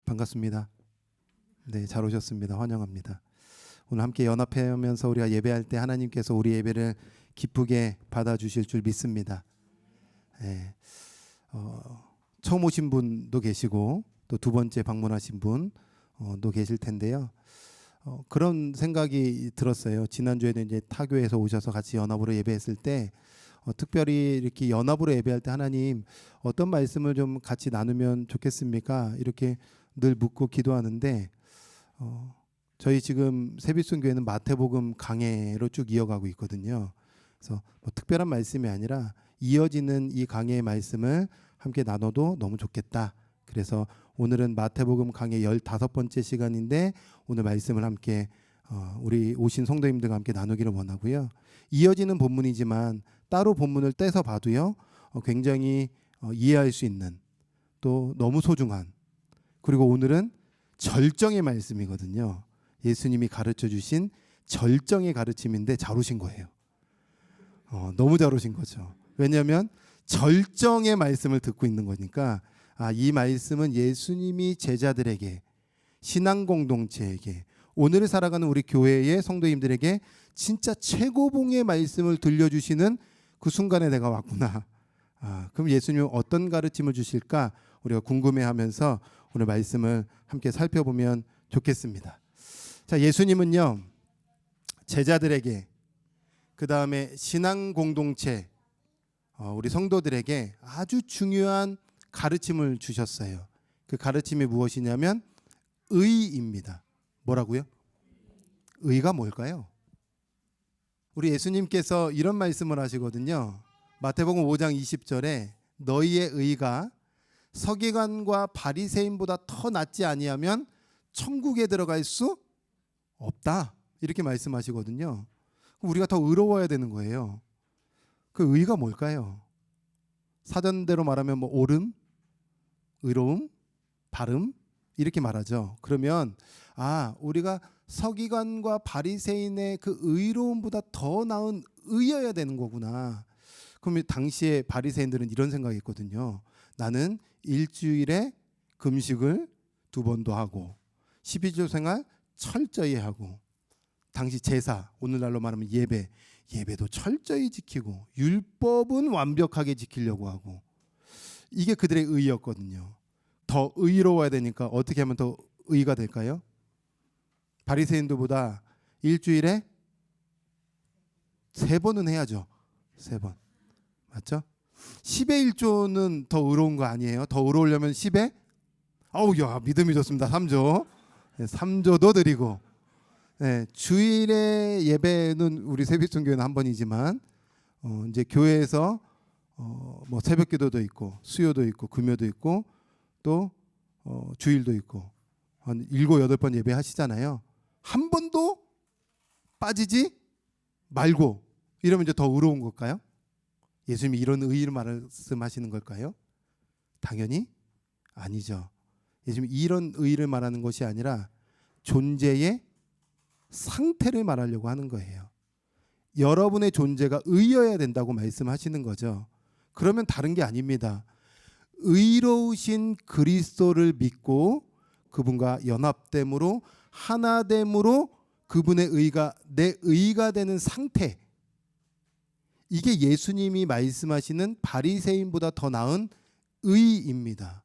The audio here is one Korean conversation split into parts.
반갑습니다. 네, 잘 오셨습니다. 환영합니다. 오늘 함께 연합하면서 우리가 예배할 때 하나님께서 우리 예배를 기쁘게 받아주실 줄 믿습니다. 네, 처음 오신 분도 계시고 또 두 번째 방문하신 분도 계실 텐데요. 그런 생각이 들었어요. 지난주에는 이제 타교에서 오셔서 같이 연합으로 예배했을 때 특별히 이렇게 연합으로 예배할 때 하나님 어떤 말씀을 좀 같이 나누면 좋겠습니까? 이렇게 늘 묻고 기도하는데 저희 지금 세빛순교회는 마태복음 강해로 쭉 이어가고 있거든요. 그래서 뭐 특별한 말씀이 아니라 이어지는 이 강해의 말씀을 함께 나눠도 너무 좋겠다. 그래서 오늘은 마태복음 강해 15번째 시간인데 오늘 말씀을 함께 우리 오신 성도님들과 함께 나누기를 원하고요. 이어지는 본문이지만 따로 본문을 떼서 봐도요. 굉장히 이해할 수 있는 또 너무 소중한 그리고 오늘은 절정의 말씀이거든요. 예수님이 가르쳐 주신 절정의 가르침인데 잘 오신 거예요. 너무 잘 오신 거죠. 왜냐하면 절정의 말씀을 듣고 있는 거니까 이 말씀은 예수님이 제자들에게 신앙 공동체에게 오늘을 살아가는 우리 교회의 성도님들에게 진짜 최고봉의 말씀을 들려주시는 그 순간에 내가 왔구나. 그럼 예수님은 어떤 가르침을 주실까 우리가 궁금해하면서 오늘 말씀을 함께 살펴보면 좋겠습니다. 자, 예수님은요 제자들에게 그 다음에 신앙 공동체 우리 성도들에게 아주 중요한 가르침을 주셨어요. 그 가르침이 무엇이냐면 의입니다. 뭐라고요? 의가 뭘까요? 우리 예수님께서 이런 말씀을 하시거든요. 마태복음 5장 20절에 너희의 의가 서기관과 바리새인보다 더 낫지 아니하면 천국에 들어갈 수 없다. 이렇게 말씀하시거든요. 우리가 더 의로워야 되는 거예요. 그 의가 뭘까요? 사전대로 말하면 뭐 옳음, 의로움, 바름 이렇게 말하죠. 그러면 우리가 서기관과 바리새인의 그 의로움보다 더 나은 의여야 되는 거구나. 그러면 당시에 바리새인들은 이런 생각했거든요. 나는 일주일에 금식을 2번도 하고 12조 생활 철저히 하고 당시 제사 오늘날로 말하면 예배도 철저히 지키고 율법은 완벽하게 지키려고 하고 이게 그들의 의였거든요. 더 의로워야 되니까 어떻게 하면 더 의가 될까요? 바리새인들보다 일주일에 3번은 해야죠. 3번. 맞죠? 10의 1조는 더 의로운 거 아니에요? 더 의로우려면 10에 믿음이 좋습니다. 3조. 3조도 드리고 주일에 예배는 우리 세빛순교회는 한 번이지만 이제 교회에서 뭐 새벽기도도 있고 수요도 있고 금요도 있고 또 주일도 있고 한 7, 8번 예배 하시잖아요. 한 번도 빠지지 말고 이러면 이제 더 의로운 걸까요? 예수님이 이런 의의를 말씀하시는 걸까요? 당연히 아니죠. 예수님이 이런 의의를 말하는 것이 아니라 존재의 상태를 말하려고 하는 거예요. 여러분의 존재가 의여야 된다고 말씀하시는 거죠. 그러면 다른 게 아닙니다. 의로우신 그리스도를 믿고 그분과 연합됨으로 하나됨으로 그분의 의가 내 의가 되는 상태, 이게 예수님이 말씀하시는 바리새인보다 더 나은 의입니다.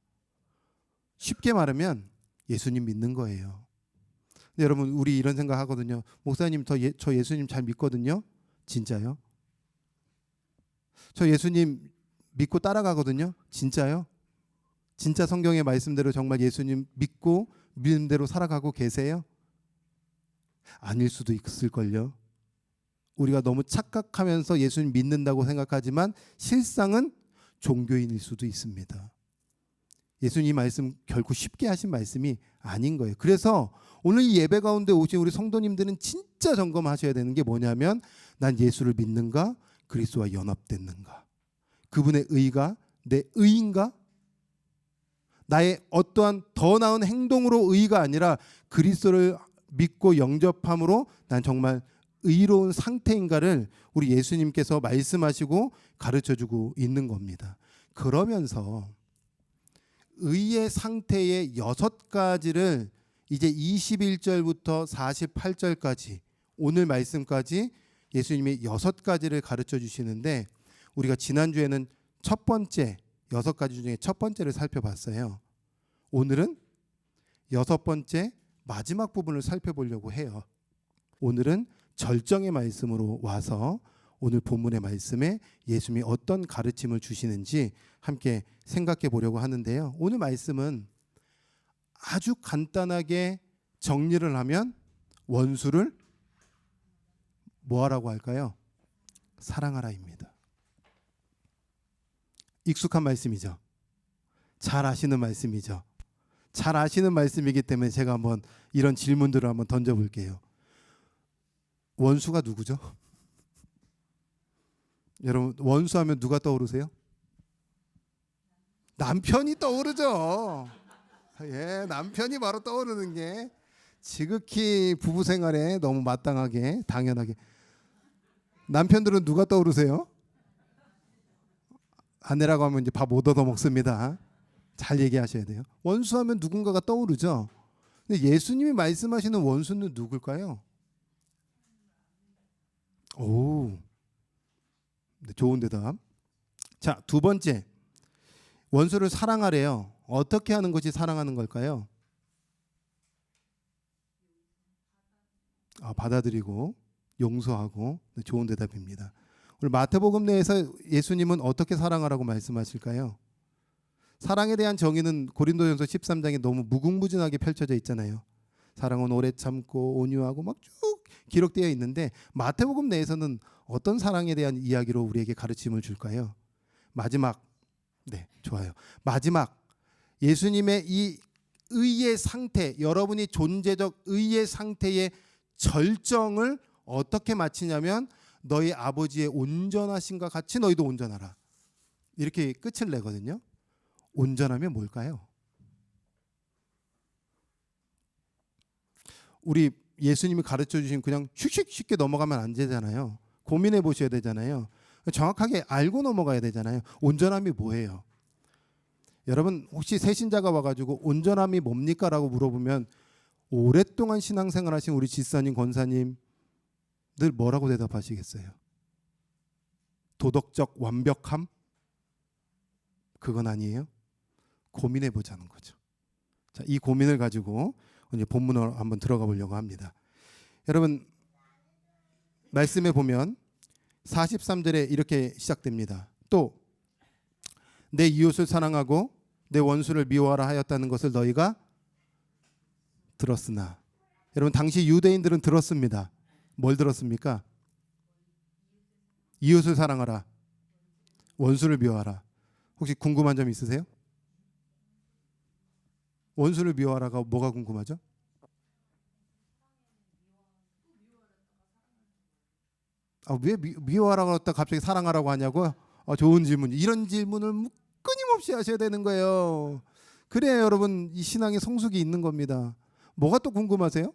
쉽게 말하면 예수님 믿는 거예요. 근데 여러분 우리 이런 생각하거든요. 목사님 저 예수님 잘 믿거든요. 진짜요? 저 예수님 믿고 따라가거든요. 진짜요? 진짜 성경의 말씀대로 정말 예수님 믿고 믿음대로 살아가고 계세요? 아닐 수도 있을걸요. 우리가 너무 착각하면서 예수님 믿는다고 생각하지만 실상은 종교인일 수도 있습니다. 예수님 말씀 결코 쉽게 하신 말씀이 아닌 거예요. 그래서 오늘 이 예배 가운데 오신 우리 성도님들은 진짜 점검하셔야 되는 게 뭐냐면 난 예수를 믿는가? 그리스도와 연합됐는가? 그분의 의가 내 의인가? 나의 어떠한 더 나은 행동으로 의가 아니라 그리스도를 믿고 영접함으로 난 정말 의로운 상태인가를 우리 예수님께서 말씀하시고 가르쳐주고 있는 겁니다. 그러면서 의의 상태의 6가지를 이제 21절부터 48절까지 오늘 말씀까지 예수님이 6가지를 가르쳐 주시는데, 우리가 지난주에는 첫 번째 6가지 중에 첫 번째를 살펴봤어요. 오늘은 6번째 마지막 부분을 살펴보려고 해요. 오늘은 절정의 말씀으로 와서 오늘 본문의 말씀에 예수님이 어떤 가르침을 주시는지 함께 생각해 보려고 하는데요. 오늘 말씀은 아주 간단하게 정리를 하면 원수를 뭐하라고 할까요? 사랑하라입니다. 익숙한 말씀이죠. 잘 아시는 말씀이죠. 잘 아시는 말씀이기 때문에 제가 한번 이런 질문들을 한번 던져볼게요. 원수가 누구죠? 여러분, 원수하면 누가 떠오르세요? 남편이 떠오르죠. 예, 남편이 바로 떠오르는 게 지극히 부부 생활에 너무 마땅하게 당연하게. 남편들은 누가 떠오르세요? 아내라고 하면 이제 밥 못 얻어 먹습니다. 잘 얘기하셔야 돼요. 원수하면 누군가가 떠오르죠. 근데 예수님이 말씀하시는 원수는 누굴까요? 오, 좋은 대답. 자, 두 번째, 원수를 사랑하래요. 어떻게 하는 것이 사랑하는 걸까요? 받아들이고 용서하고. 좋은 대답입니다. 오늘 마태복음 내에서 예수님은 어떻게 사랑하라고 말씀하실까요? 사랑에 대한 정의는 고린도전서 13장에 너무 무궁무진하게 펼쳐져 있잖아요. 사랑은 오래 참고 온유하고 막 쭉 기록되어 있는데, 마태복음 내에서는 어떤 사랑에 대한 이야기로 우리에게 가르침을 줄까요? 마지막, 네, 좋아요. 마지막, 예수님의 이 의의 상태, 여러분이 존재적 의의 상태의 절정을 어떻게 마치냐면, 너희 아버지의 온전하심과 같이 너희도 온전하라. 이렇게 끝을 내거든요. 온전하면 뭘까요? 우리 예수님이 가르쳐 주신 그냥 슉슉 쉽게 넘어가면 안 되잖아요. 고민해 보셔야 되잖아요. 정확하게 알고 넘어가야 되잖아요. 온전함이 뭐예요? 여러분, 혹시 새신자가 와가지고 온전함이 뭡니까? 라고 물어보면 오랫동안 신앙생활 하신 우리 집사님, 권사님 늘 뭐라고 대답하시겠어요? 도덕적 완벽함? 그건 아니에요. 고민해 보자는 거죠. 자, 이 고민을 가지고 이제 본문으로 한번 들어가 보려고 합니다. 여러분, 말씀에 보면 43절에 이렇게 시작됩니다. 또 내 이웃을 사랑하고 내 원수를 미워하라 하였다는 것을 너희가 들었으나. 여러분, 당시 유대인들은 들었습니다. 뭘 들었습니까? 이웃을 사랑하라, 원수를 미워하라. 혹시 궁금한 점 있으세요? 원수를 미워하라가 뭐가 궁금하죠? 왜 미워하라고 했다 갑자기 사랑하라고 하냐고요? 좋은 질문. 이런 질문을 끊임없이 하셔야 되는 거예요. 그래야 여러분 이 신앙의 성숙이 있는 겁니다. 뭐가 또 궁금하세요?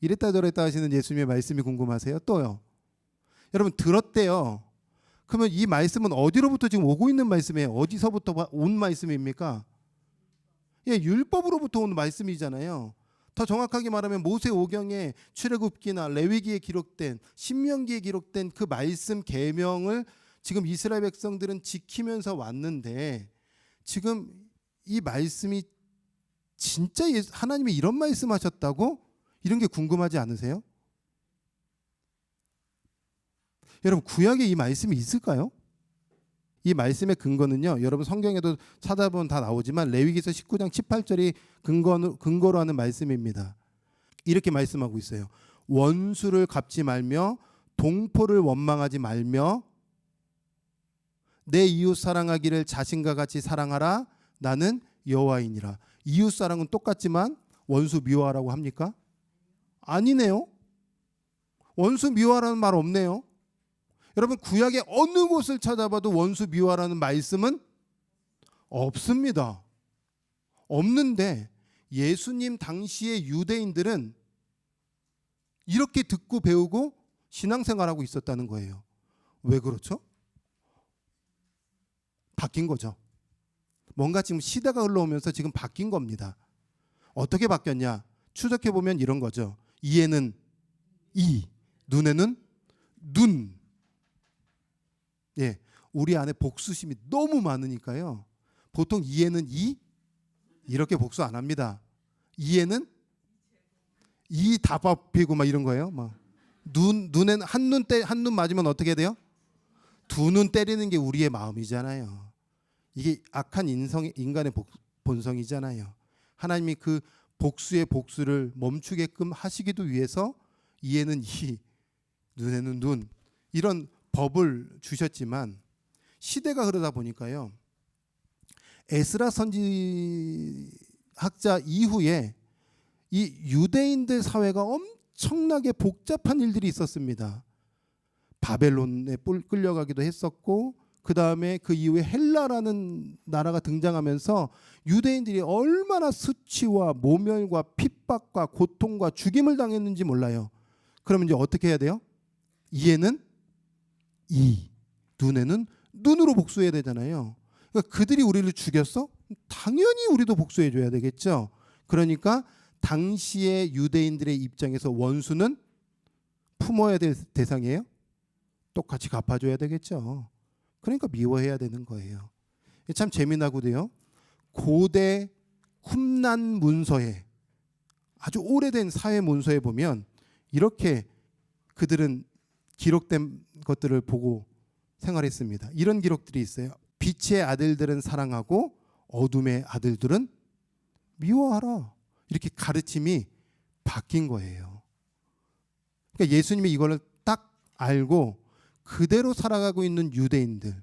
이랬다 저랬다 하시는 예수님의 말씀이 궁금하세요? 또요? 여러분, 들었대요. 그러면 이 말씀은 어디로부터 지금 오고 있는 말씀이에요? 어디서부터 온 말씀입니까? 예, 율법으로부터 온 말씀이잖아요. 더 정확하게 말하면 모세오경에 출애굽기나 레위기에 기록된, 신명기에 기록된 그 말씀 계명을 지금 이스라엘 백성들은 지키면서 왔는데, 지금 이 말씀이 진짜 하나님이 이런 말씀하셨다고? 이런 게 궁금하지 않으세요? 여러분, 구약에 이 말씀이 있을까요? 이 말씀의 근거는요, 여러분 성경에도 찾아보면 다 나오지만 레위기서 19장 18절이 근거로 하는 말씀입니다. 이렇게 말씀하고 있어요. 원수를 갚지 말며 동포를 원망하지 말며 내 이웃 사랑하기를 자신과 같이 사랑하라. 나는 여호와이니라. 이웃 사랑은 똑같지만 원수 미워하라고 합니까? 아니네요. 원수 미워하라는 말 없네요. 여러분, 구약의 어느 곳을 찾아봐도 원수 미워하라는 말씀은 없습니다. 없는데 예수님 당시의 유대인들은 이렇게 듣고 배우고 신앙생활하고 있었다는 거예요. 왜 그렇죠? 바뀐 거죠. 뭔가 지금 시대가 흘러오면서 지금 바뀐 겁니다. 어떻게 바뀌었냐? 추적해 보면 이런 거죠. 이에는 이, 눈에는 눈. 예, 우리 안에 복수심이 너무 많으니까요. 보통 이에는 이 이렇게 복수 안 합니다. 이에는 이 다 뽑히고 막 이런 거예요. 막 눈에는 한 눈 맞으면 어떻게 돼요? 두 눈 때리는 게 우리의 마음이잖아요. 이게 악한 인간의 본성이잖아요. 하나님이 그 복수의 복수를 멈추게끔 하시기도 위해서 이에는 이, 눈에는 눈 이런 법을 주셨지만 시대가 흐르다 보니까요. 에스라 선지학자 이후에 이 유대인들 사회가 엄청나게 복잡한 일들이 있었습니다. 바벨론에 끌려가기도 했었고 그 다음에 그 이후에 헬라라는 나라가 등장하면서 유대인들이 얼마나 수치와 모멸과 핍박과 고통과 죽임을 당했는지 몰라요. 그러면 이제 어떻게 해야 돼요? 이에는 이, 눈에는 눈으로 복수해야 되잖아요. 그러니까 그들이 우리를 죽였어? 당연히 우리도 복수해 줘야 되겠죠. 그러니까 당시의 유대인들의 입장에서 원수는 품어야 될 대상이에요. 똑같이 갚아줘야 되겠죠. 그러니까 미워해야 되는 거예요. 참 재미나고도요. 고대 쿰란 문서에 아주 오래된 사회 문서에 보면 이렇게 그들은 기록된 것들을 보고 생활했습니다. 이런 기록들이 있어요. 빛의 아들들은 사랑하고 어둠의 아들들은 미워하라. 이렇게 가르침이 바뀐 거예요. 그러니까 예수님이 이걸 딱 알고 그대로 살아가고 있는 유대인들,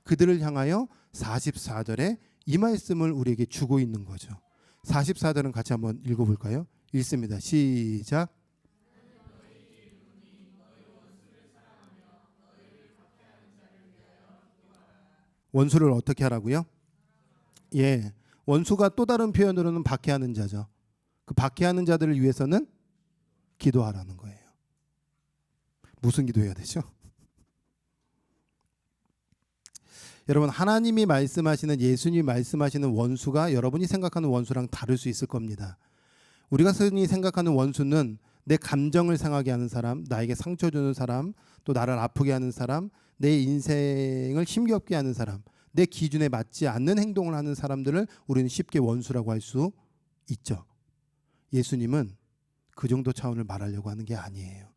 그들을 향하여 44절에 이 말씀을 우리에게 주고 있는 거죠. 44절은 같이 한번 읽어볼까요? 읽습니다. 시작. 원수를 어떻게 하라고요? 예, 원수가 또 다른 표현으로는 박해하는 자죠. 그 박해하는 자들을 위해서는 기도하라는 거예요. 무슨 기도해야 되죠? 여러분, 하나님이 말씀하시는, 예수님이 말씀하시는 원수가 여러분이 생각하는 원수랑 다를 수 있을 겁니다. 우리가 흔히 생각하는 원수는 내 감정을 상하게 하는 사람, 나에게 상처 주는 사람, 또 나를 아프게 하는 사람, 내 인생을 힘겹게 하는 사람, 내 기준에 맞지 않는 행동을 하는 사람들을 우리는 쉽게 원수라고 할 수 있죠. 예수님은 그 정도 차원을 말하려고 하는 게 아니에요.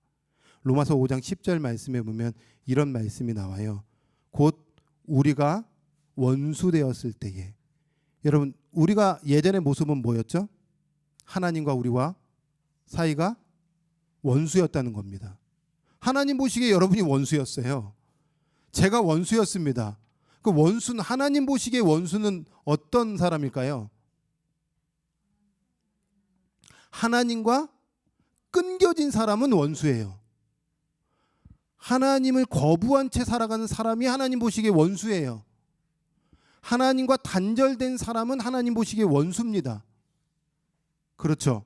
로마서 5장 10절 말씀에 보면 이런 말씀이 나와요. 곧 우리가 원수 되었을 때에, 여러분, 우리가 예전의 모습은 뭐였죠? 하나님과 우리와 사이가 원수였다는 겁니다. 하나님 보시기에 여러분이 원수였어요. 제가 원수였습니다. 그 원수는, 하나님 보시기에 원수는 어떤 사람일까요? 하나님과 끊겨진 사람은 원수예요. 하나님을 거부한 채 살아가는 사람이 하나님 보시기에 원수예요. 하나님과 단절된 사람은 하나님 보시기에 원수입니다. 그렇죠?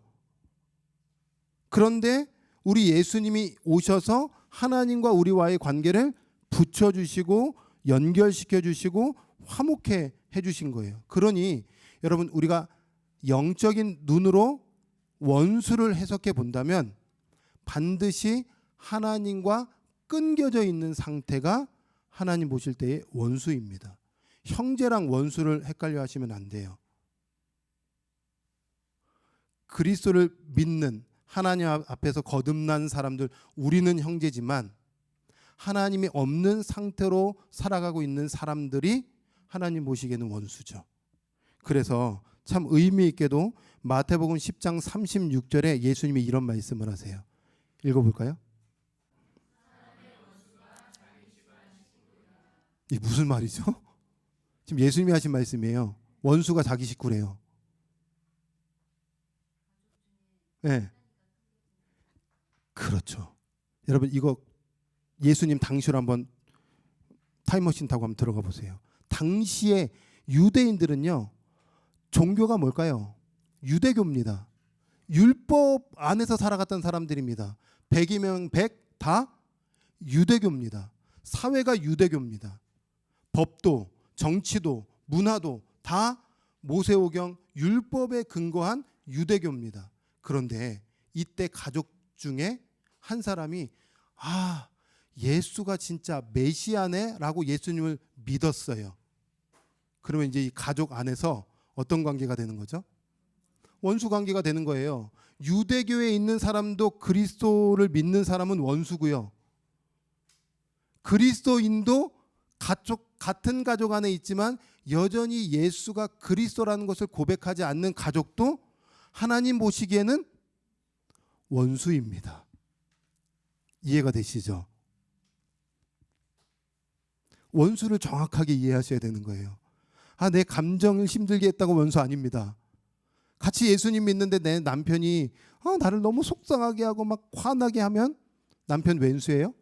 그런데 우리 예수님이 오셔서 하나님과 우리와의 관계를 붙여주시고 연결시켜주시고 화목해 해주신 거예요. 그러니 여러분, 우리가 영적인 눈으로 원수를 해석해 본다면 반드시 하나님과 끊겨져 있는 상태가 하나님 보실 때의 원수입니다. 형제랑 원수를 헷갈려 하시면 안 돼요. 그리스도를 믿는, 하나님 앞에서 거듭난 사람들, 우리는 형제지만 하나님이 없는 상태로 살아가고 있는 사람들이 하나님 보시기에는 원수죠. 그래서 참 의미 있게도 마태복음 10장 36절에 예수님이 이런 말씀을 하세요. 읽어볼까요? 이게 무슨 말이죠? 지금 예수님이 하신 말씀이에요. 원수가 자기 식구래요. 네. 그렇죠. 여러분, 이거 예수님 당시로 한번 타임머신 타고 한번 들어가 보세요. 당시에 유대인들은요, 종교가 뭘까요? 유대교입니다. 율법 안에서 살아갔던 사람들입니다. 100이면 100 다 유대교입니다. 사회가 유대교입니다. 법도, 정치도, 문화도 다 모세오경 율법에 근거한 유대교입니다. 그런데 이때 가족 중에 한 사람이 예수가 진짜 메시아네 라고 예수님을 믿었어요. 그러면 이제 이 가족 안에서 어떤 관계가 되는 거죠? 원수 관계가 되는 거예요. 유대교에 있는 사람도 그리스도를 믿는 사람은 원수고요. 그리스도인도 같은 가족 안에 있지만 여전히 예수가 그리스도라는 것을 고백하지 않는 가족도 하나님 보시기에는 원수입니다. 이해가 되시죠? 원수를 정확하게 이해하셔야 되는 거예요. 내 감정을 힘들게 했다고 원수 아닙니다. 같이 예수님 믿는데 내 남편이 나를 너무 속상하게 하고 막 화나게 하면 남편 왼수예요?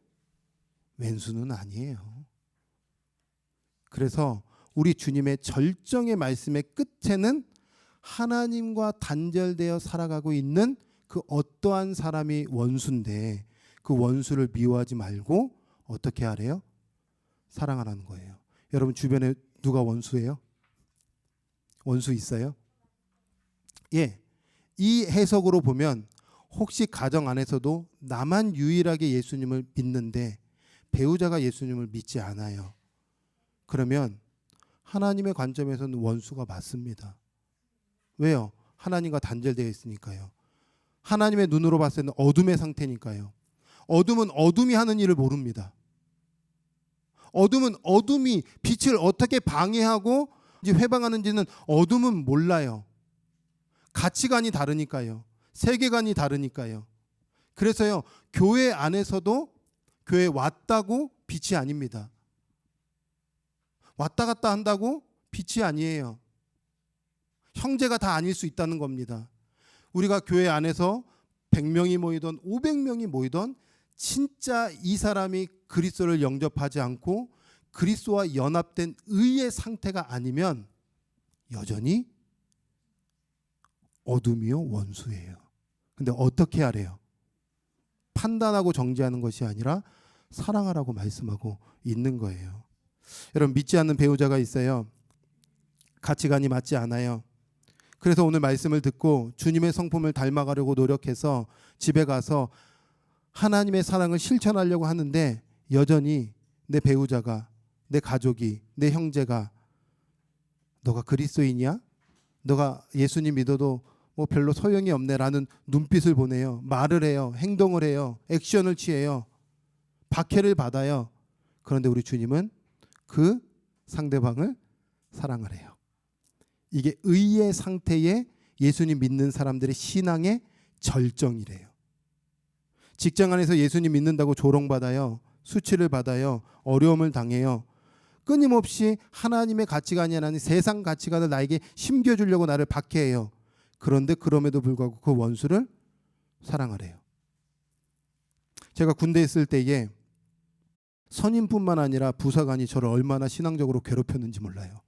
왼수는 아니에요. 그래서 우리 주님의 절정의 말씀의 끝에는 하나님과 단절되어 살아가고 있는 그 어떠한 사람이 원수인데 그 원수를 미워하지 말고 어떻게 하래요? 사랑하라는 거예요. 여러분 주변에 누가 원수예요? 원수 있어요? 예. 이 해석으로 보면 혹시 가정 안에서도 나만 유일하게 예수님을 믿는데 배우자가 예수님을 믿지 않아요. 그러면 하나님의 관점에서는 원수가 맞습니다. 왜요? 하나님과 단절되어 있으니까요. 하나님의 눈으로 봤을 때는 어둠의 상태니까요. 어둠은 어둠이 하는 일을 모릅니다. 어둠은 어둠이 빛을 어떻게 방해하고 회방하는지는 어둠은 몰라요. 가치관이 다르니까요. 세계관이 다르니까요. 그래서요, 교회 안에서도 교회 왔다고 빛이 아닙니다. 왔다 갔다 한다고 빛이 아니에요. 형제가 다 아닐 수 있다는 겁니다. 우리가 교회 안에서 100명이 모이던 500명이 모이던 진짜 이 사람이 그리스도를 영접하지 않고 그리스도와 연합된 의의 상태가 아니면 여전히 어둠이요 원수예요. 근데 어떻게 하래요? 판단하고 정죄하는 것이 아니라 사랑하라고 말씀하고 있는 거예요. 여러분 믿지 않는 배우자가 있어요. 가치관이 맞지 않아요. 그래서 오늘 말씀을 듣고 주님의 성품을 닮아가려고 노력해서 집에 가서 하나님의 사랑을 실천하려고 하는데 여전히 내 배우자가, 내 가족이, 내 형제가 너가 그리스도인이야? 너가 예수님 믿어도 뭐 별로 소용이 없네라는 눈빛을 보내요. 말을 해요. 행동을 해요. 액션을 취해요. 박해를 받아요. 그런데 우리 주님은 그 상대방을 사랑을 해요. 이게 의의 상태에 예수님 믿는 사람들의 신앙의 절정이래요. 직장 안에서 예수님 믿는다고 조롱받아요. 수치를 받아요. 어려움을 당해요. 끊임없이 하나님의 가치관이 아닌 세상 가치관을 나에게 심겨주려고 나를 박해해요. 그런데 그럼에도 불구하고 그 원수를 사랑을 해요. 제가 군대에 있을 때에 선임뿐만 아니라 부사관이 저를 얼마나 신앙적으로 괴롭혔는지 몰라요.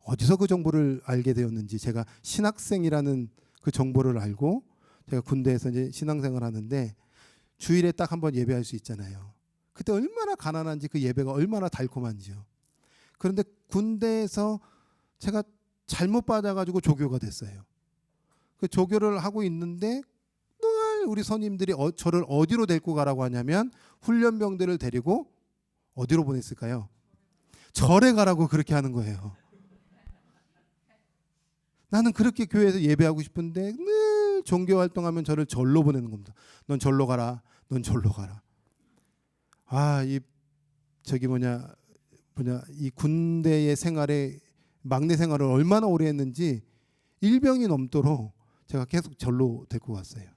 어디서 그 정보를 알게 되었는지 제가 신학생이라는 그 정보를 알고 제가 군대에서 이제 신앙생활을 하는데 주일에 딱 한 번 예배할 수 있잖아요. 그때 얼마나 가난한지 그 예배가 얼마나 달콤한지요. 그런데 군대에서 제가 잘못 받아가지고 조교가 됐어요. 그 조교를 하고 있는데 늘 우리 선임들이 저를 어디로 데리고 가라고 하냐면 훈련병들을 데리고 어디로 보냈을까요? 절에 가라고 그렇게 하는 거예요. 나는 그렇게 교회에서 예배하고 싶은데 늘 종교활동하면 저를 절로 보내는 겁니다. 넌 절로 가라. 넌 절로 가라. 이 군대의 생활에 막내 생활을 얼마나 오래 했는지 일병이 넘도록 제가 계속 절로 데리고 갔어요.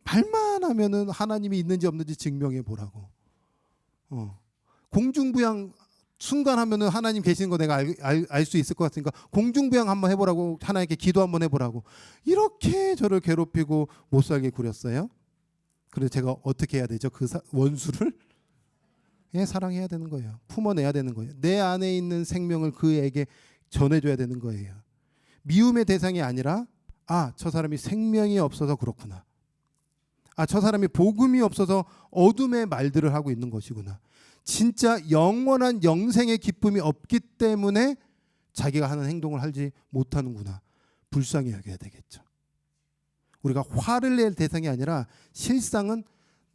말만 하면은 하나님이 있는지 없는지 증명해 보라고. 공중부양 순간 하면은 하나님 계시는 거 내가 알 수 있을 것 같으니까 공중부양 한번 해보라고, 하나님께 기도 한번 해보라고. 이렇게 저를 괴롭히고 못 살게 구렸어요. 그래서 제가 어떻게 해야 되죠? 그 원수를 사랑해야 되는 거예요. 품어내야 되는 거예요. 내 안에 있는 생명을 그에게 전해줘야 되는 거예요. 미움의 대상이 아니라 저 사람이 생명이 없어서 그렇구나. 저 사람이 복음이 없어서 어둠의 말들을 하고 있는 것이구나. 진짜 영원한 영생의 기쁨이 없기 때문에 자기가 하는 행동을 하지 못하는구나. 불쌍히 여겨야 되겠죠. 우리가 화를 낼 대상이 아니라 실상은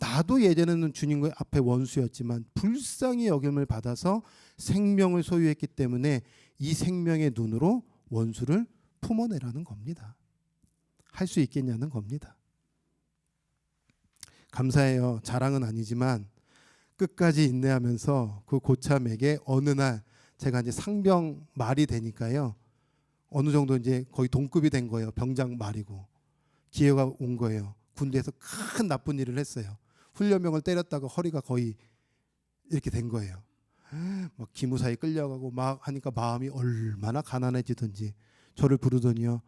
나도 예전에는 주님 앞에 원수였지만 불쌍히 여김을 받아서 생명을 소유했기 때문에 이 생명의 눈으로 원수를 품어내라는 겁니다. 할 수 있겠냐는 겁니다. 감사해요. 자랑은 아니지만 끝까지 인내하면서 그 고참에게 어느 날 제가 이제 상병 말이 되니까요. 어느 정도 이제 거의 동급이 된 거예요. 병장 말이고. 기회가 온 거예요. 군대에서 큰 나쁜 일을 했어요. 훈련병을 때렸다가 허리가 거의 이렇게 된 거예요. 막 기무사에 끌려가고 막 하니까 마음이 얼마나 가난해지든지 저를 부르더니요.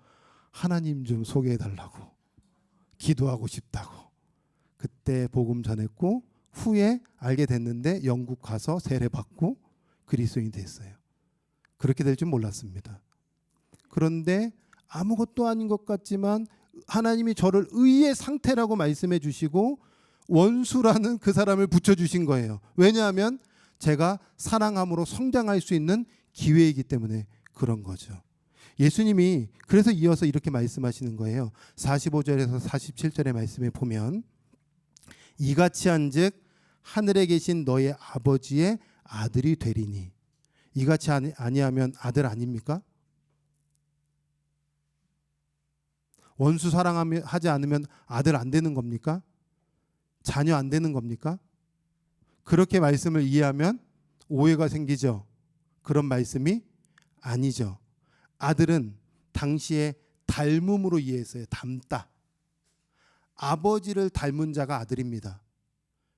하나님 좀 소개해 달라고. 기도하고 싶다고. 그때 복음 전했고 후에 알게 됐는데 영국 가서 세례 받고 그리스도인이 됐어요. 그렇게 될 줄 몰랐습니다. 그런데 아무것도 아닌 것 같지만 하나님이 저를 의의 상태라고 말씀해 주시고 원수라는 그 사람을 붙여주신 거예요. 왜냐하면 제가 사랑함으로 성장할 수 있는 기회이기 때문에 그런 거죠. 예수님이 그래서 이어서 이렇게 말씀하시는 거예요. 45절에서 47절의 말씀에 보면 이같이 한즉 하늘에 계신 너의 아버지의 아들이 되리니. 이같이 아니하면 아들 아닙니까? 원수 사랑하지 않으면 아들 안 되는 겁니까? 자녀 안 되는 겁니까? 그렇게 말씀을 이해하면 오해가 생기죠. 그런 말씀이 아니죠. 아들은 당시에 닮음으로 이해했어요. 닮다. 아버지를 닮은 자가 아들입니다.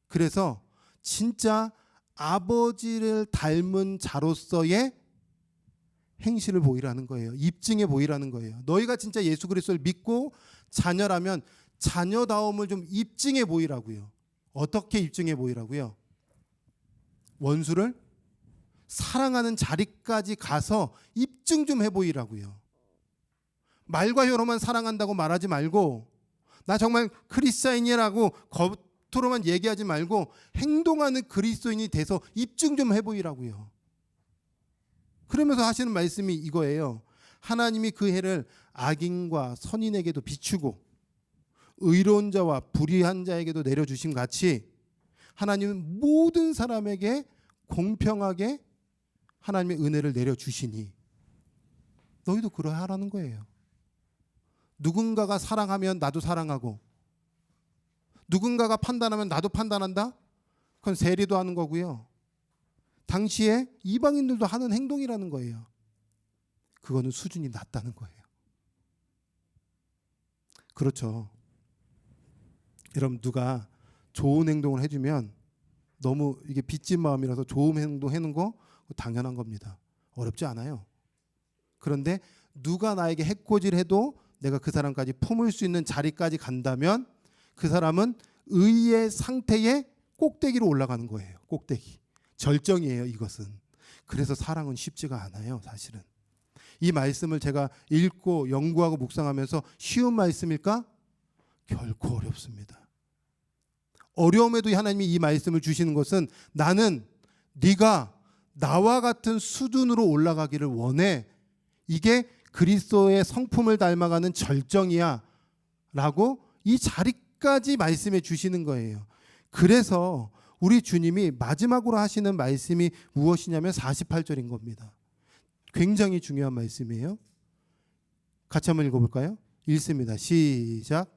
그래서 진짜 아버지를 닮은 자로서의 행실을 보이라는 거예요. 입증해 보이라는 거예요. 너희가 진짜 예수 그리스도를 믿고 자녀라면 자녀다움을 좀 입증해 보이라고요. 어떻게 입증해 보이라고요? 원수를 사랑하는 자리까지 가서 입증 좀 해 보이라고요. 말과 혀로만 사랑한다고 말하지 말고 나 정말 크리스찬이라고 겉으로만 얘기하지 말고 행동하는 그리스도인이 돼서 입증 좀 해 보이라고요. 그러면서 하시는 말씀이 이거예요. 하나님이 그 해를 악인과 선인에게도 비추고 의로운 자와 불의한 자에게도 내려주심 같이 하나님은 모든 사람에게 공평하게 하나님의 은혜를 내려주시니 너희도 그러야 하라는 거예요. 누군가가 사랑하면 나도 사랑하고 누군가가 판단하면 나도 판단한다? 그건 세리도 하는 거고요. 당시에 이방인들도 하는 행동이라는 거예요. 그거는 수준이 낮다는 거예요. 그렇죠. 여러분 누가 좋은 행동을 해주면 너무 이게 빚진 마음이라서 좋은 행동 해는 거 당연한 겁니다. 어렵지 않아요. 그런데 누가 나에게 해코지해도 내가 그 사람까지 품을 수 있는 자리까지 간다면 그 사람은 의의 상태의 꼭대기로 올라가는 거예요. 꼭대기. 절정이에요, 이것은. 그래서 사랑은 쉽지가 않아요, 사실은. 이 말씀을 제가 읽고 연구하고 묵상하면서 쉬운 말씀일까? 결코 어렵습니다. 어려움에도 하나님이 이 말씀을 주시는 것은 나는 네가 나와 같은 수준으로 올라가기를 원해. 이게 그리스도의 성품을 닮아가는 절정이야 라고 이 자리까지 말씀해 주시는 거예요. 그래서 우리 주님이 마지막으로 하시는 말씀이 무엇이냐면 48절인 겁니다. 굉장히 중요한 말씀이에요. 같이 한번 읽어볼까요? 읽습니다. 시작.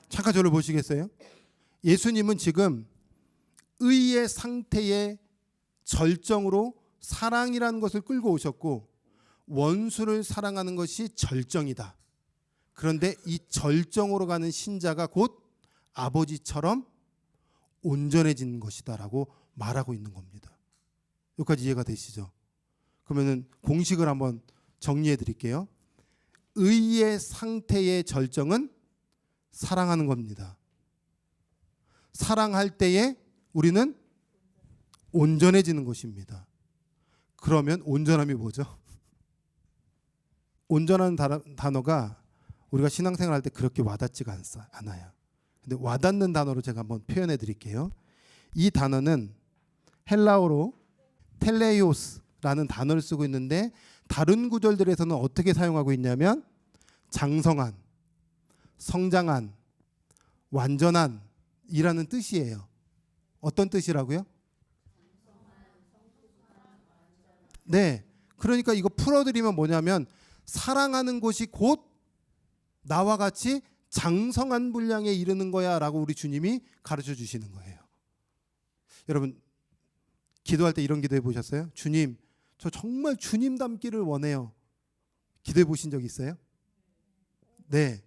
잠깐 저를 보시겠어요? 예수님은 지금 의의 상태의 절정으로 사랑이라는 것을 끌고 오셨고 원수를 사랑하는 것이 절정이다. 그런데 이 절정으로 가는 신자가 곧 아버지처럼 온전해진 것이다라고 말하고 있는 겁니다. 여기까지 이해가 되시죠? 그러면 공식을 한번 정리해 드릴게요. 의의 상태의 절정은 사랑하는 겁니다. 사랑할 때에 우리는 온전해지는 것입니다. 그러면 온전함이 뭐죠? 온전한 단어가 우리가 신앙생활 할 때 그렇게 와닿지가 않아요. 근데 와닿는 단어로 제가 한번 표현해 드릴게요. 이 단어는 헬라어로 텔레이오스라는 단어를 쓰고 있는데 다른 구절들에서는 어떻게 사용하고 있냐면 장성한, 성장한, 완전한 이라는 뜻이에요. 어떤 뜻이라고요? 네. 그러니까 이거 풀어드리면 뭐냐면 사랑하는 것이 곧 나와 같이 장성한 분량에 이르는 거야 라고 우리 주님이 가르쳐 주시는 거예요. 여러분 기도할 때 이런 기도해 보셨어요? 주님, 저 정말 주님 닮기를 원해요. 기도해 보신 적 있어요? 네.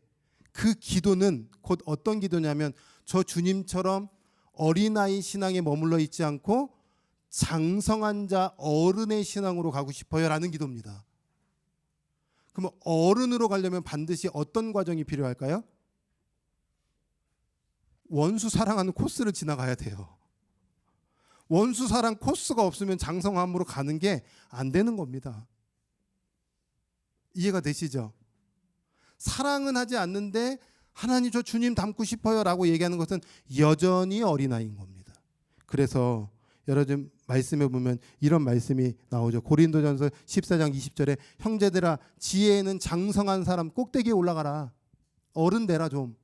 그 기도는 곧 어떤 기도냐면 저 주님처럼 어린아이 신앙에 머물러 있지 않고 장성한 자 어른의 신앙으로 가고 싶어요 라는 기도입니다. 그럼 어른으로 가려면 반드시 어떤 과정이 필요할까요? 원수 사랑하는 코스를 지나가야 돼요. 원수 사랑 코스가 없으면 장성함으로 가는 게 안 되는 겁니다. 이해가 되시죠? 사랑은 하지 않는데 하나님 저 주님 닮고 싶어요 라고 얘기하는 것은 여전히 어린아이인 겁니다. 그래서 여러분 말씀에 보면 이런 말씀이 나오죠. 고린도전서 14장 20절에 형제들아 지혜에는 장성한 사람 꼭대기에 올라가라. 어른 되라 좀.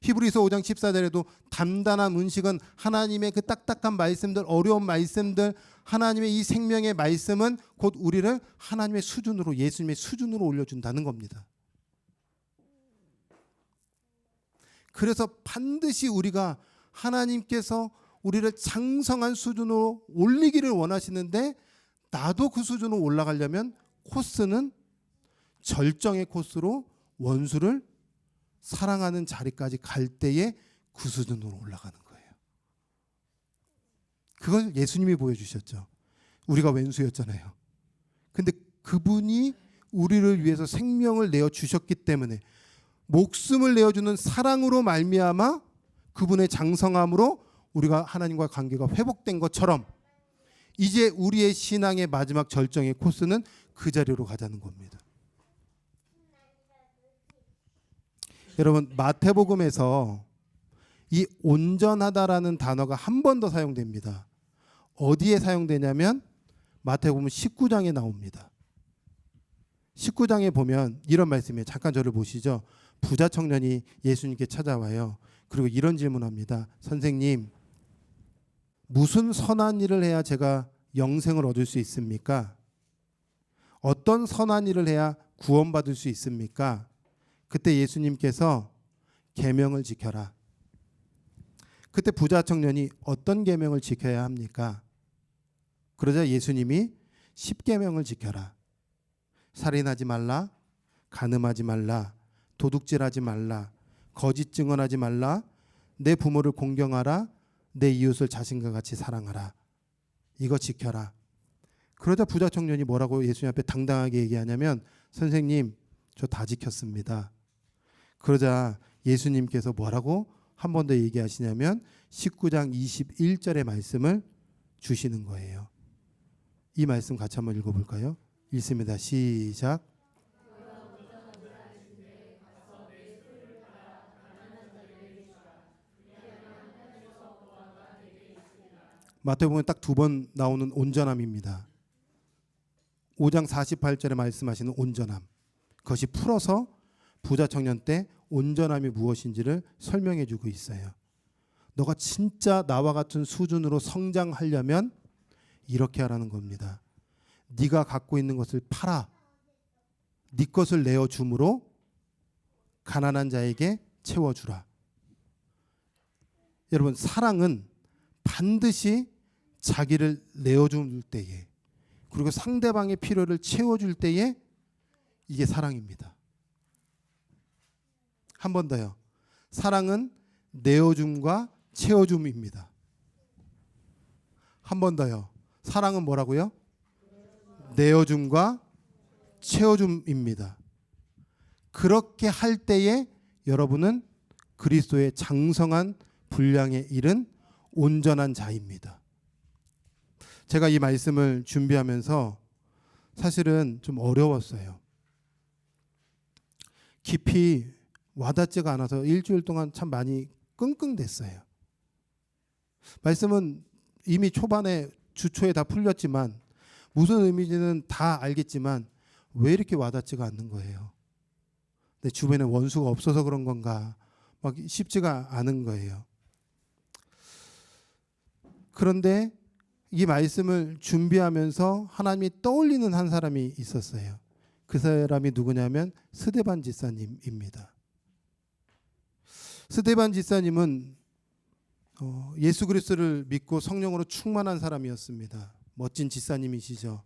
히브리서 5장 14절에도 단단한 음식은 하나님의 그 딱딱한 말씀들, 어려운 말씀들, 하나님의 이 생명의 말씀은 곧 우리를 하나님의 수준으로, 예수님의 수준으로 올려준다는 겁니다. 그래서 반드시 우리가 하나님께서 우리를 장성한 수준으로 올리기를 원하시는데 나도 그 수준으로 올라가려면 코스는 절정의 코스로 원수를 사랑하는 자리까지 갈 때에 그 수준으로 올라가는 거예요. 그걸 예수님이 보여주셨죠. 우리가 왼수였잖아요. 근데 그분이 우리를 위해서 생명을 내어주셨기 때문에 목숨을 내어주는 사랑으로 말미암아 그분의 장성함으로 우리가 하나님과 관계가 회복된 것처럼 이제 우리의 신앙의 마지막 절정의 코스는 그 자리로 가자는 겁니다. 여러분 마태복음에서 이 온전하다라는 단어가 한 번 더 사용됩니다. 어디에 사용되냐면 마태복음 19장에 나옵니다. 19장에 보면 이런 말씀이에요. 잠깐 저를 보시죠. 부자 청년이 예수님께 찾아와요. 그리고 이런 질문합니다. 선생님, 무슨 선한 일을 해야 제가 영생을 얻을 수 있습니까? 어떤 선한 일을 해야 구원받을 수 있습니까? 그때 예수님께서 계명을 지켜라. 그때 부자 청년이 어떤 계명을 지켜야 합니까? 그러자 예수님이 10계명을 지켜라. 살인하지 말라, 간음하지 말라, 도둑질하지 말라, 거짓 증언하지 말라, 내 부모를 공경하라, 내 이웃을 자신과 같이 사랑하라. 이거 지켜라. 그러자 부자 청년이 뭐라고 예수님 앞에 당당하게 얘기하냐면 선생님 저 다 지켰습니다. 그러자 예수님께서 뭐라고 한 번 더 얘기하시냐면 19장 21절의 말씀을 주시는 거예요. 이 말씀 같이 한번 읽어볼까요? 읽습니다. 시작. 마태복음에 딱 두 번 나오는 온전함입니다. 5장 48절에 말씀하시는 온전함. 그것이 풀어서 부자 청년 때 온전함이 무엇인지를 설명해 주고 있어요. 너가 진짜 나와 같은 수준으로 성장하려면 이렇게 하라는 겁니다. 네가 갖고 있는 것을 팔아 네 것을 내어줌으로 가난한 자에게 채워주라. 여러분 사랑은 반드시 자기를 내어줄 때에 그리고 상대방의 필요를 채워줄 때에 이게 사랑입니다. 한 번 더요. 사랑은 내어줌과 채워줌입니다. 한 번 더요. 사랑은 뭐라고요? 내어줌과 채워줌입니다. 그렇게 할 때에 여러분은 그리스도의 장성한 분량에 이른 온전한 자입니다. 제가 이 말씀을 준비하면서 사실은 좀 어려웠어요. 깊이 와닿지가 않아서 일주일 동안 참 많이 끙끙댔어요. 말씀은 이미 초반에 주초에 다 풀렸지만 무슨 의미인지는 다 알겠지만 왜 이렇게 와닿지가 않는 거예요. 내 주변에 원수가 없어서 그런 건가 막 쉽지가 않은 거예요. 그런데 이 말씀을 준비하면서 하나님이 떠올리는 한 사람이 있었어요. 그 사람이 누구냐면 스데반 지사님입니다. 스데반 지사님은 예수 그리스도를 믿고 성령으로 충만한 사람이었습니다. 멋진 지사님이시죠.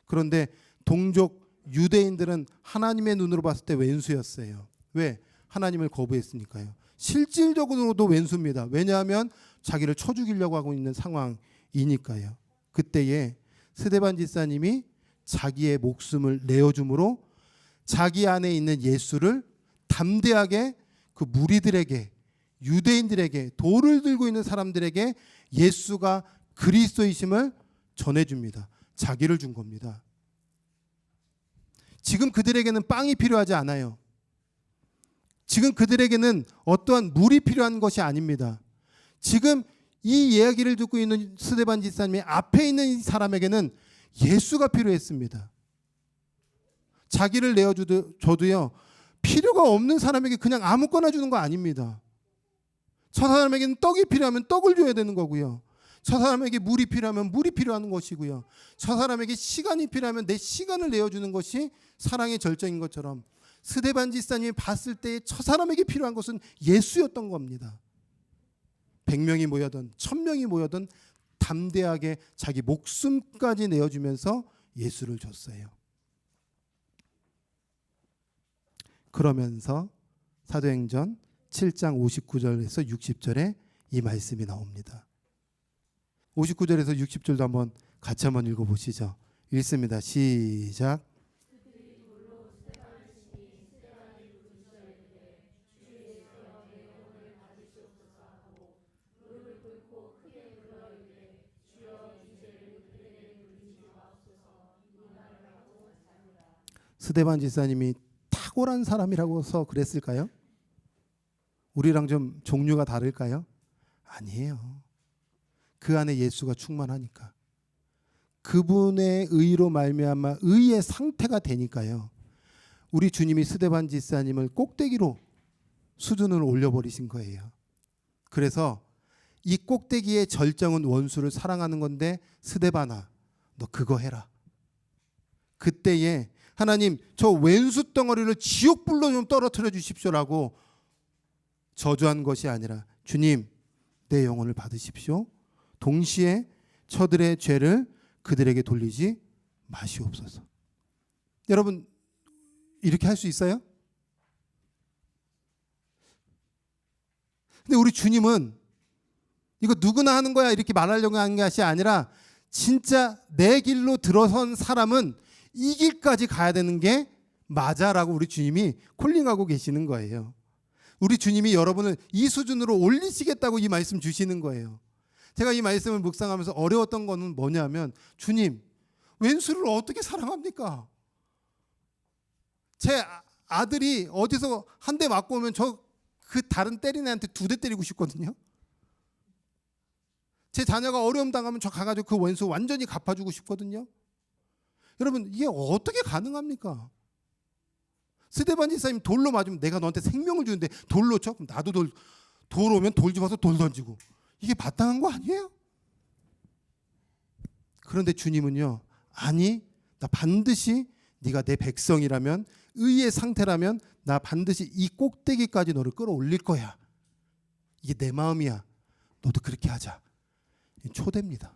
그런데 동족 유대인들은 하나님의 눈으로 봤을 때 왼수였어요. 왜? 하나님을 거부했으니까요. 실질적으로도 왼수입니다. 왜냐하면 자기를 쳐 죽이려고 하고 있는 상황이니까요. 그때에 스데반 지사님이 자기의 목숨을 내어줌으로 자기 안에 있는 예수를 담대하게 그 무리들에게, 유대인들에게, 돌을 들고 있는 사람들에게 예수가 그리스도이심을 전해줍니다. 자기를 준 겁니다. 지금 그들에게는 빵이 필요하지 않아요. 지금 그들에게는 어떠한 물이 필요한 것이 아닙니다. 지금 이 이야기를 듣고 있는 스데반 지사님의 앞에 있는 이 사람에게는 예수가 필요했습니다. 자기를 내어줘도요, 필요가 없는 사람에게 그냥 아무거나 주는 거 아닙니다. 저 사람에게는 떡이 필요하면 떡을 줘야 되는 거고요. 저 사람에게 물이 필요하면 물이 필요한 것이고요. 저 사람에게 시간이 필요하면 내 시간을 내어주는 것이 사랑의 절정인 것처럼 스데반 지사님이 봤을 때 저 사람에게 필요한 것은 예수였던 겁니다. 100명이 모여든 1000명이 모여든 담대하게 자기 목숨까지 내어주면서 예수를 줬어요. 그러면서 사도행전 7장 59절에서 60절에 이 말씀이 나옵니다. 59절에서 60절도 한번 같이 한번 읽어보시죠. 읽습니다. 시작. 스데반 지사님이 탁월한 사람이라고서 그랬을까요? 우리랑 좀 종류가 다를까요? 아니에요. 그 안에 예수가 충만하니까. 그분의 의로 말미암아 의의 상태가 되니까요. 우리 주님이 스데반 지사님을 꼭대기로 수준을 올려버리신 거예요. 그래서 이 꼭대기의 절정은 원수를 사랑하는 건데 스데반아, 너 그거 해라. 그때에 하나님 저 왼수 덩어리를 지옥불로 좀 떨어뜨려 주십시오라고 저주한 것이 아니라 주님 내 영혼을 받으십시오. 동시에 저들의 죄를 그들에게 돌리지 마시옵소서. 여러분 이렇게 할 수 있어요? 근데 우리 주님은 이거 누구나 하는 거야 이렇게 말하려고 하는 것이 아니라 진짜 내 길로 들어선 사람은 이 길까지 가야 되는 게 맞아라고 우리 주님이 콜링하고 계시는 거예요. 우리 주님이 여러분을 이 수준으로 올리시겠다고 이 말씀 주시는 거예요. 제가 이 말씀을 묵상하면서 어려웠던 거는 뭐냐면 주님 왼수를 어떻게 사랑합니까? 제 아들이 어디서 한 대 맞고 오면 저 그 다른 때리는 애한테 2대 때리고 싶거든요. 제 자녀가 어려움 당하면 저 가가지고 그 원수 완전히 갚아주고 싶거든요. 여러분 이게 어떻게 가능합니까? 스데반 지사님 돌로 맞으면 내가 너한테 생명을 주는데 돌로 쳐? 그럼 나도 돌 오면 돌 집어서 돌 던지고 이게 마땅한 거 아니에요? 그런데 주님은요 아니 나 반드시 네가 내 백성이라면 의의 상태라면 나 반드시 이 꼭대기까지 너를 끌어올릴 거야. 이게 내 마음이야. 너도 그렇게 하자. 초대입니다.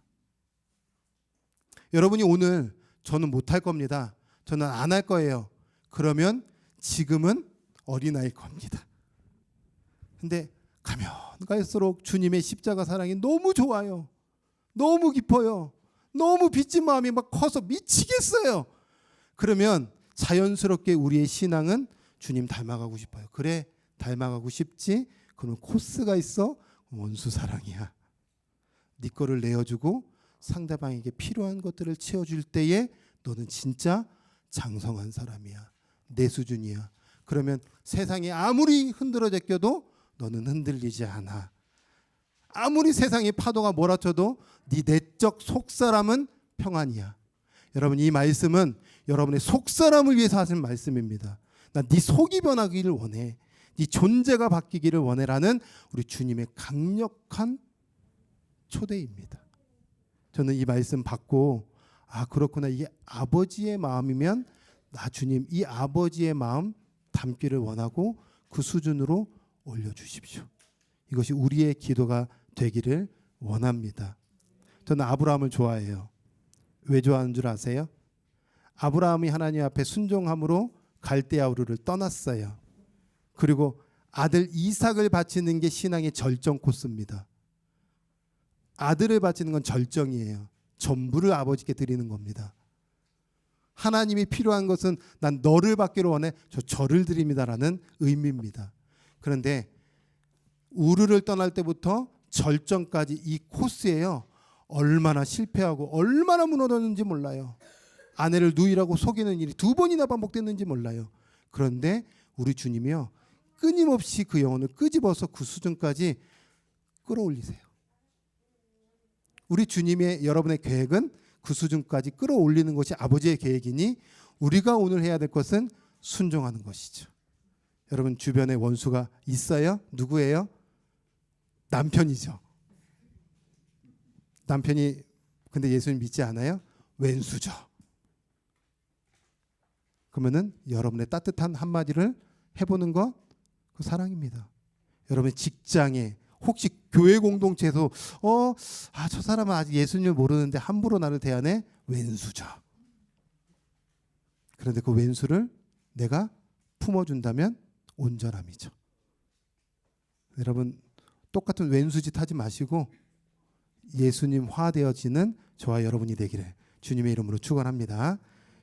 여러분이 오늘 저는 못할 겁니다. 저는 안 할 거예요. 그러면 지금은 어린아이일 겁니다. 근데 가면 갈수록 주님의 십자가 사랑이 너무 좋아요. 너무 깊어요. 너무 빚진 마음이 막 커서 미치겠어요. 그러면 자연스럽게 우리의 신앙은 주님 닮아가고 싶어요. 그래 닮아가고 싶지? 그러면 코스가 있어. 원수 사랑이야. 네 거를 내어주고 상대방에게 필요한 것들을 채워줄 때에 너는 진짜 장성한 사람이야. 내 수준이야. 그러면 세상이 아무리 흔들어 제껴도 너는 흔들리지 않아. 아무리 세상의 파도가 몰아쳐도 네 내적 속사람은 평안이야. 여러분, 이 말씀은 여러분의 속사람을 위해서 하신 말씀입니다. 나 네 속이 변하기를 원해. 네 존재가 바뀌기를 원해라는 우리 주님의 강력한 초대입니다. 저는 이 말씀 받고 그렇구나. 이게 아버지의 마음이면 나 주님 이 아버지의 마음 담기를 원하고 그 수준으로 올려주십시오. 이것이 우리의 기도가 되기를 원합니다. 저는 아브라함을 좋아해요. 왜 좋아하는 줄 아세요? 아브라함이 하나님 앞에 순종함으로 갈대아 우르를 떠났어요. 그리고 아들 이삭을 바치는 게 신앙의 절정 코스입니다. 아들을 바치는 건 절정이에요. 전부를 아버지께 드리는 겁니다. 하나님이 필요한 것은 난 너를 받기로 원해. 저를 드립니다라는 의미입니다. 그런데 우르를 떠날 때부터 절정까지 이 코스예요. 얼마나 실패하고 얼마나 무너졌는지 몰라요. 아내를 누이라고 속이는 일이 2번이나 반복됐는지 몰라요. 그런데 우리 주님이요, 끊임없이 그 영혼을 끄집어서 그 수준까지 끌어올리세요. 우리 주님의 여러분의 계획은 그 수준까지 끌어올리는 것이 아버지의 계획이니 우리가 오늘 해야 될 것은 순종하는 것이죠. 여러분, 주변에 원수가 있어요? 누구예요? 남편이죠. 남편이 근데 예수님 믿지 않아요? 왼수죠. 그러면은 여러분의 따뜻한 한마디를 해보는 것, 그 사랑입니다. 여러분의 직장에 혹시 교회 공동체에서 저 사람은 아직 예수님을 모르는데 함부로 나를 대하네? 왼수죠. 그런데 그 왼수를 내가 품어준다면 온전함이죠. 여러분, 똑같은 왼수짓 하지 마시고 예수님 화되어지는 저와 여러분이 되기를 주님의 이름으로 축원합니다.